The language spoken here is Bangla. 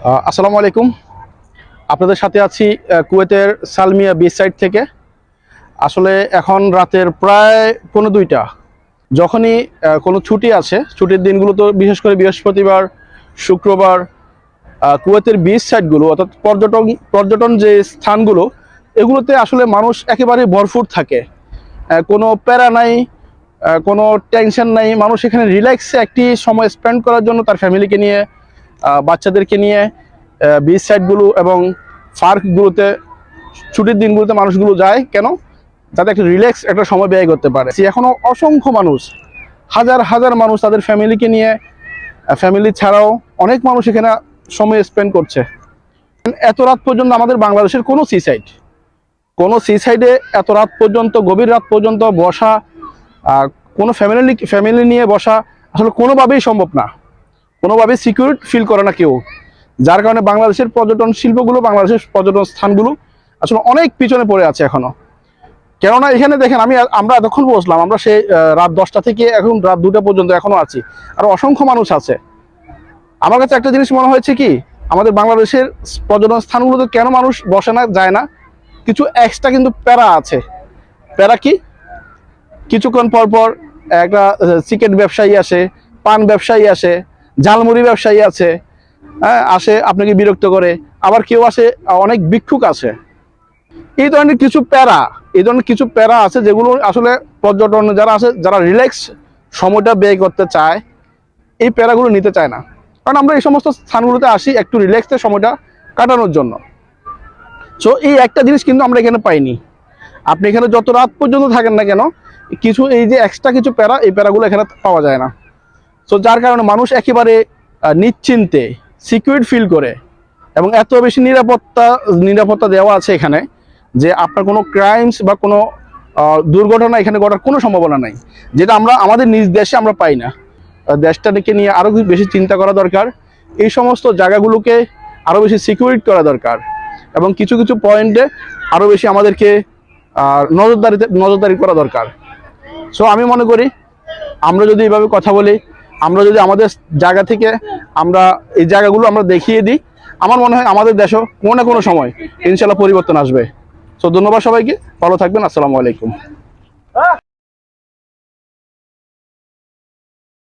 আসসালামু আলাইকুম। আপনাদের সাথে আছি কুয়েতের সালমিয়া বিচ সাইড থেকে। আসলে এখন রাতের প্রায় 1:45। যখনই কোনো ছুটি আছে, ছুটির দিনগুলো তো বিশেষ করে বৃহস্পতিবার, শুক্রবার কুয়েতের বিচ সাইডগুলো অর্থাৎ পর্যটন যে স্থানগুলো, এগুলোতে আসলে মানুষ একেবারে ভরপুর থাকে। কোনো প্যারা নাই, কোনো টেনশন নাই। মানুষ এখানে রিল্যাক্সে একটি সময় স্পেন্ড করার জন্য তার ফ্যামিলিকে নিয়ে, বাচ্চাদেরকে নিয়ে বিচ সাইডগুলো এবং পার্কগুলোতে ছুটির দিনগুলোতে মানুষগুলো যায় কেন? যাতে একটা রিল্যাক্স একটা সময় ব্যয় করতে পারে। এখনও অসংখ্য মানুষ, হাজার হাজার মানুষ তাদের ফ্যামিলিকে নিয়ে, ফ্যামিলি ছাড়াও অনেক মানুষ এখানে সময় স্পেন্ড করছে। এত রাত পর্যন্ত আমাদের বাংলাদেশের কোনো সি সাইডে এত রাত পর্যন্ত, গভীর রাত পর্যন্ত বসা, কোনো ফ্যামিলি নিয়ে বসা আসলে কোনোভাবেই সম্ভব না। কোনোভাবেই সিকিউর ফিল করে না কেউ। যার কারণে বাংলাদেশের পর্যটন শিল্পগুলো, বাংলাদেশের পর্যটন স্থানগুলো আসলে অনেক পিছনে পড়ে আছে এখনো। কেননা এখানে দেখেন, আমরা এতক্ষণ বসলাম, আমরা সেই রাত 10টা থেকে এখন রাত 2টা পর্যন্ত এখনো আছি, আর অসংখ্য মানুষ আছে। আমার কাছে একটা জিনিস মনে হয়েছে কি, আমাদের বাংলাদেশের পর্যটন স্থানগুলোতে কেন মানুষ বসে না, যায় না? কিছু এক্সট্রা কিন্তু প্যারা আছে। প্যারা কি? কিছুক্ষণ পর পর একটা চিকেন ব্যবসায়ী আসে, পান ব্যবসায়ী আসে, ঝালমুড়ি ব্যবসায়ী আছে, হ্যাঁ, আসে আপনাকে বিরক্ত করে। আবার কেউ আসে, অনেক ভিক্ষুক আছে। এই ধরনের কিছু প্যারা আছে যেগুলো আসলে পর্যটন যারা আছে, যারা রিল্যাক্স সময়টা ব্যয় করতে চায়, এই প্যারাগুলো নিতে চায় না। কারণ আমরা এই সমস্ত স্থানগুলোতে আসি একটু রিল্যাক্সের সময়টা কাটানোর জন্য। সো এই একটা জিনিস কিন্তু আমরা এখানে পাইনি। আপনি এখানে যত রাত পর্যন্ত থাকেন না কেন, কিছু এই যে এক্সট্রা কিছু প্যারা, এই প্যারাগুলো এখানে পাওয়া যায় না। সো যার কারণে মানুষ একেবারে নিশ্চিন্তে সিকিউর ফিল করে, এবং এত বেশি নিরাপত্তা দেওয়া আছে এখানে যে আপনার কোনো ক্রাইমস বা কোনো দুর্ঘটনা এখানে ঘটার কোনো সম্ভাবনা নাই, যেটা আমরা আমাদের নিজ দেশে আমরা পাই না। দেশটাকে নিয়ে আরও বেশি চিন্তা করা দরকার। এই সমস্ত জায়গাগুলোকে আরও বেশি সিকিউরিটি করা দরকার, এবং কিছু কিছু পয়েন্টে আরও বেশি আমাদেরকে নজরদারি করা দরকার। সো আমি মনে করি, আমরা যদি এভাবে কথা বলি, আমরা যদি আমাদের জায়গা থেকে আমরা এই জায়গাগুলো আমরা দেখিয়ে দিই, আমার মনে হয় আমাদের দেশও কোনো না কোনো সময় ইনশাল্লাহ পরিবর্তন আসবে। সো ধন্যবাদ সবাইকে, ভালো থাকবেন। আসসালামু আলাইকুম।